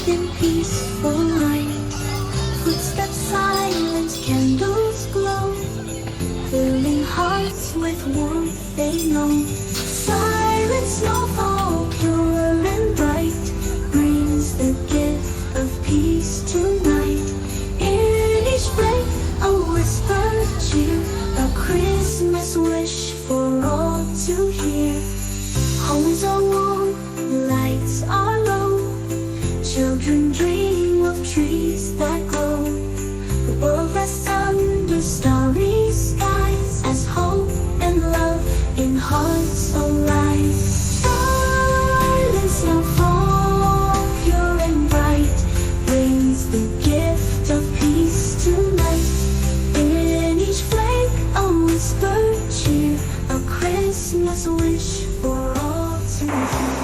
in peaceful light. Footsteps silent, candles glow, filling hearts with warmth they know. Silent snowfall, pure and bright, brings the gift of peace tonight. In each break, a whispered cheer, a Christmas wish for all to hear. Homes are warm, lights are low, children dream of trees that glow. The world rests under starry skies, as hope and love in hearts align. Silence now fall, pure and bright, brings the gift of peace tonight. In each flake, a whispered cheer, a Christmas wish for all to hear.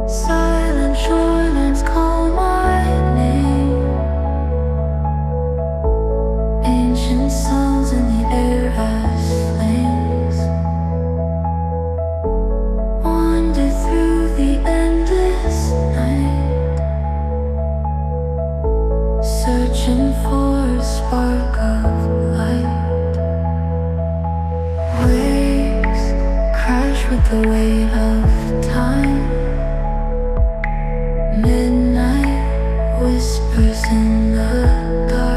Silent shorelands call my name. Ancient songs in the air as flames wander through the endless night, searching for a spark of light. Waves crash with the weight of time. Midnight whispers in the dark.